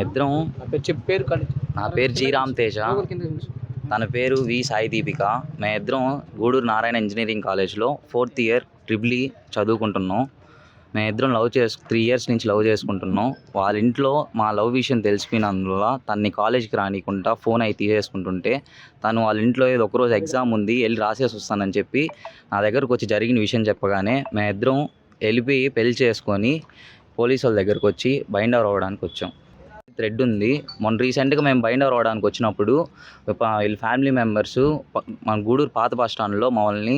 ఇద్దరం. నా పేరు జీ రామ్ తేజ, తన పేరు వి సాయి దీపిక. మేమిద్దరం గూడూరు నారాయణ ఇంజనీరింగ్ కాలేజ్లో 4th ఇయర్ ట్రిపుల్ ఈ చదువుకుంటున్నాం. మేమిద్దరం 3 years నుంచి లవ్ చేసుకుంటున్నాం. వాళ్ళ ఇంట్లో మా లవ్ విషయం తెలిసిపోయినందువల్ల తనని కాలేజ్కి రానికుండా ఫోన్ అయితే తీసేసుకుంటుంటే, తను వాళ్ళ ఇంట్లో ఏదో ఒకరోజు ఎగ్జామ్ ఉంది వెళ్ళి రాసేసి వస్తానని చెప్పి నా దగ్గరకు వచ్చి జరిగిన విషయం చెప్పగానే మేమిద్దరం వెళ్ళిపోయి పెళ్లి చేసుకొని పోలీసు వాళ్ళ దగ్గరకు వచ్చి బైండ్ ఓవర్ అవ్వడానికి వచ్చాం. థ్రెడ్ ఉంది. మొన్న రీసెంట్గా మేము బైండ్ ఓవర్ అవ్వడానికి వచ్చినప్పుడు వీళ్ళ ఫ్యామిలీ మెంబర్స్ మన గూడూరు పాత బస్ స్టాండ్లో మమ్మల్ని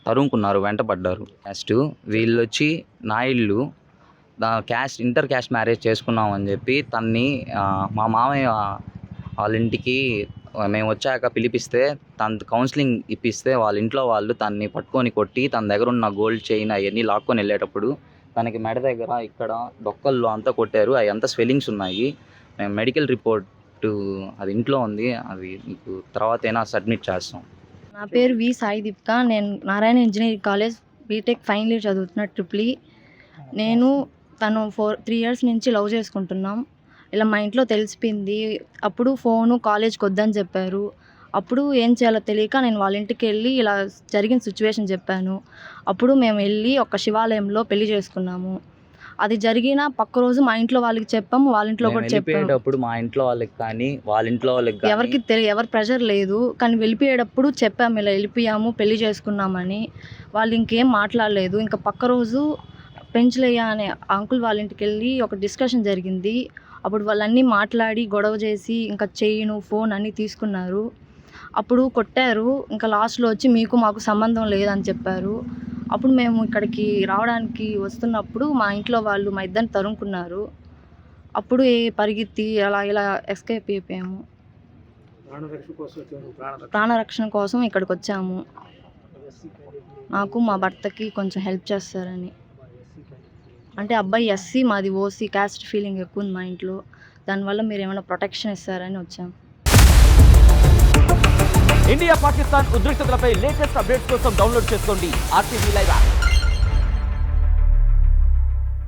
తరుముకున్నారు, వెంటపడ్డారు. నెక్స్ట్ వీళ్ళు వచ్చి నా ఇల్లు ఇంటర్ క్యాస్ట్ మ్యారేజ్ చేసుకున్నామని చెప్పి తన్ని మా మామయ్య వాళ్ళ ఇంటికి మేము వచ్చాక పిలిపిస్తే తన కౌన్సిలింగ్ ఇప్పిస్తే వాళ్ళ ఇంట్లో వాళ్ళు తన్ని పట్టుకొని కొట్టి తన దగ్గర ఉన్న గోల్డ్ చైన్ అవన్నీ లాక్కొని వెళ్ళేటప్పుడు తనకి మెడ దగ్గర ఇక్కడ డొక్కల్లో అంతా కొట్టారు. అవి అంతా స్వెల్లింగ్స్ ఉన్నాయి. మేము మెడికల్ రిపోర్ట్ అది ఇంట్లో ఉంది, అది మీకు తర్వాత అయినా సబ్మిట్ చేస్తాం. నా పేరు వి సాయి దీపిక. నేను Narayana engineering college B Tech final year చదువుతున్నా, ట్రిపుల్ ఈ. తను 3 years నుంచి లవ్ చేసుకుంటున్నాం. ఇలా మా ఇంట్లో తెలిసిపోయింది. అప్పుడు ఫోను కాలేజ్కి వద్దని చెప్పారు. అప్పుడు ఏం చేయాలో తెలియక నేను వాళ్ళ ఇంటికి వెళ్ళి ఇలా జరిగిన సిచ్యువేషన్ చెప్పాను. అప్పుడు మేము వెళ్ళి ఒక శివాలయంలో పెళ్లి చేసుకున్నాము. అది జరిగిన పక్క రోజు మా ఇంట్లో వాళ్ళకి చెప్పాము, వాళ్ళ ఇంట్లో కూడా చెప్పాము. మా ఇంట్లో వాళ్ళకి కానీ వాళ్ళ ఇంట్లో వాళ్ళకి ఎవరికి ఎవరి ప్రెషర్ లేదు, కానీ వెళ్ళిపోయేటప్పుడు చెప్పాము ఇలా వెళ్ళిపోయాము పెళ్లి చేసుకున్నామని. వాళ్ళు ఇంకేం మాట్లాడలేదు. ఇంకా పక్క రోజు పెంచులయ్య అనే అంకుల్ వాళ్ళ ఇంటికి వెళ్ళి ఒక డిస్కషన్ జరిగింది. అప్పుడు వాళ్ళన్నీ మాట్లాడి గొడవ చేసి ఇంకా చైను ఫోన్ అన్నీ తీసుకున్నారు. అప్పుడు కొట్టారు. ఇంకా లాస్ట్లో వచ్చి మీకు మాకు సంబంధం లేదని చెప్పారు. అప్పుడు మేము ఇక్కడికి రావడానికి వస్తున్నప్పుడు మా ఇంట్లో వాళ్ళు మా ఇద్దరిని తరుముకున్నారు. అప్పుడు పరిగెత్తి అలా ఇలా ఎస్కేప్ అయిపోయాము. ప్రాణరక్షణ కోసం ఇక్కడికి వచ్చాము. నాకు మా భర్తకి కొంచెం హెల్ప్ చేస్తారని. అంటే అబ్బాయి ఎస్సీ, మాది ఓసీ, క్యాస్ట్ ఫీలింగ్ ఎక్కువ ఉంది మా ఇంట్లో. దానివల్ల మీరు ఏమైనా ప్రొటెక్షన్ ఇస్తారని వచ్చాము. ఇండియా పాకిస్తాన్ ఉద్రిక్తతలపై లేటెస్ట్ అప్డేట్స్ కోసం డౌన్లోడ్ చేసుకోండి RTV Live యాప్.